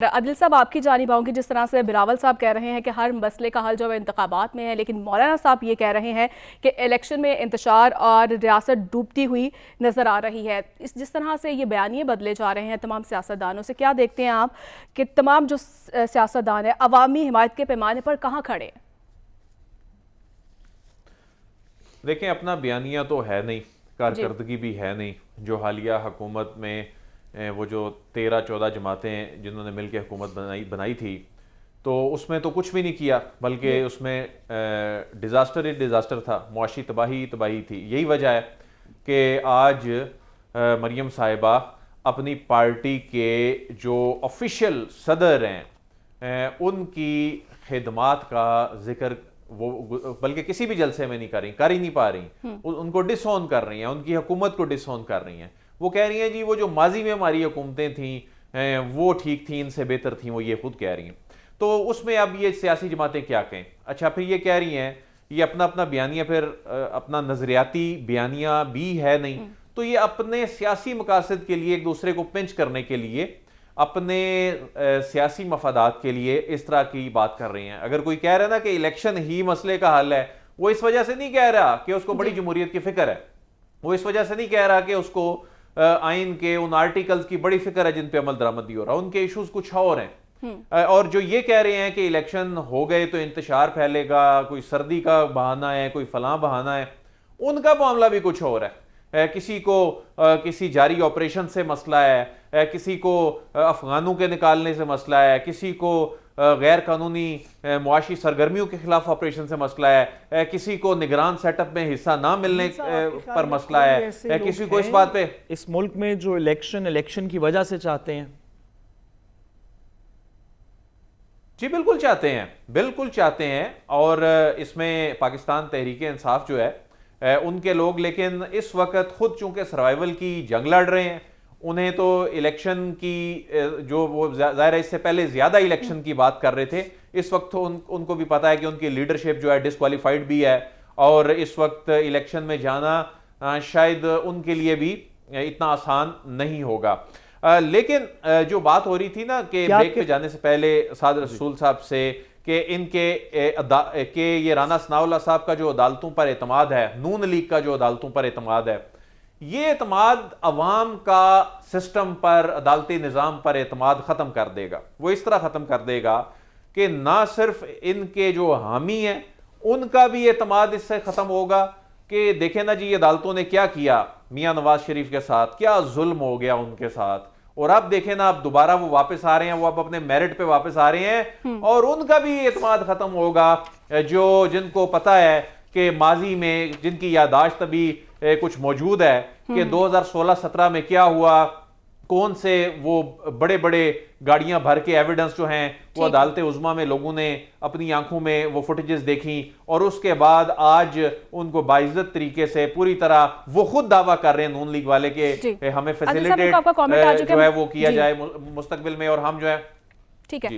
अदिल साहब, आपकी जानिब आऊँगी। जिस तरह से बिलावल साहब कह रहे हैं कि हर मसले का हल जो है इंतखाबात में है, लेकिन मौलाना साहब ये कह रहे हैं कि इलेक्शन में इंतशार और रियासत डूबती हुई नज़र आ रही है। जिस तरह से ये बयानिए बदले जा रहे हैं तमाम सियासतदानों से, क्या देखते हैं आप कि तमाम जो सियासतदान है अवामी हिमायत के पैमाने पर कहाँ खड़े हैं? देखें, अपना बयानिया तो है नहीं, कारकर्दगी भी है नहीं। जो हालिया हुकूमत में वो जो 13-14 जमातें जिन्होंने मिलकर हुकूमत बनाई थी, तो उसमें तो कुछ भी नहीं किया, बल्कि उसमें डिज़ास्टर ही डिज़ास्टर था, मुआशी तबाही तबाही थी। यही वजह है कि आज मरियम साहिबा अपनी पार्टी के जो ऑफिशियल सदर हैं उनकी खिदमात का जिक्र वो बल्कि किसी भी जलसे में नहीं कर ही नहीं पा रही। उनको डिसऑन कर रही हैं, उनकी हुकूमत को डिसऑन कर रही हैं। वो कह रही हैं जी वो जो माजी में हमारी हुकूमतें थीं वो ठीक थी, इनसे बेहतर थी, वो ये खुद कह रही हैं। तो उसमें अब ये सियासी जमातें क्या कहें? अच्छा, फिर ये कह रही हैं, ये अपना अपना बयानिया फिर अपना नजरियाती बयानिया भी है नहीं, तो ये अपने सियासी मकासद के लिए एक दूसरे को पिंच करने के लिए, अपने सियासी मफादात के लिए इस तरह की बात कर रही हैं। अगर कोई कह रहा है ना कि इलेक्शन ही मसले का हल है, वो इस वजह से नहीं कह रहा कि उसको बड़ी जमहूरियत की फिक्र है, वो इस वजह से नहीं कह रहा कि उसको आइन के उन आर्टिकल्स की बड़ी फिक्र है जिन पे अमल दरामदी हो रहा है। उनके इश्यूज कुछ और हैं। और जो ये कह रहे हैं कि इलेक्शन हो गए तो इंतशार फैलेगा, कोई सर्दी का बहाना है, कोई फलां बहाना है, उनका मामला भी कुछ और है। किसी को किसी जारी ऑपरेशन से मसला है, किसी को अफगानों के निकालने से मसला है, किसी को गैर कानूनी मुआशी सरगर्मियों के खिलाफ ऑपरेशन से मसला है, किसी को निगरान सेटअप में हिस्सा ना मिलने पर मसला है, किसी को इस बात पे। इस मुल्क में जो इलेक्शन की वजह से चाहते हैं। जी बिल्कुल चाहते हैं, बिल्कुल चाहते हैं। और इसमें पाकिस्तान तहरीक इंसाफ जो है उनके लोग, लेकिन इस वक्त खुद चूंकि सर्वाइवल की जंग लड़ रहे हैं, उन्हें तो इलेक्शन की जो वो ज़ाहिर है इससे पहले ज़्यादा इलेक्शन की बात कर रहे थे। इस वक्त तो उनको भी पता है कि उनकी लीडरशिप जो है डिस्क्वालीफाइड भी है, और इस वक्त इलेक्शन में जाना शायद उनके लिए भी इतना आसान नहीं होगा। लेकिन जो बात हो रही थी ना कि ब्रेक पे जाने से पहले साद रसूल साहब से कि इनके ये राना सनाउल्लाह साहब का जो अदालतों पर एतमाद है, नून लीग का जो अदालतों पर एतमाद है, ये एतमाद अवाम का सिस्टम पर, अदालती निज़ाम पर एतमाद ख़त्म कर देगा। वो इस तरह ख़त्म कर देगा कि ना सिर्फ इनके जो हामी हैं उनका भी एतमाद इससे ख़त्म होगा कि देखें ना जी ये अदालतों ने क्या किया मियाँ नवाज शरीफ के साथ, क्या जुल्म हो गया उनके साथ। और अब देखें ना, अब दोबारा वो वापस आ रहे हैं, वो अब अपने मेरिट पे वापस आ रहे हैं, और उनका भी एतमाद खत्म होगा। जो जिनको पता है कि माजी में जिनकी यादाश्त अभी कुछ मौजूद है कि 2016-17 में क्या हुआ, कौन से वो बड़े बड़े गाड़ियां भर के एविडेंस जो हैं वो अदालत उज़्मा में लोगों ने अपनी आंखों में वो फुटेजेस देखी, और उसके बाद आज उनको बाइज्जत तरीके से पूरी तरह वो खुद दावा कर रहे हैं नून लीग वाले के हमें फैसिलिटेट जो है वो किया जाए मुस्तकबिल में, और हम जो है। ठीक है।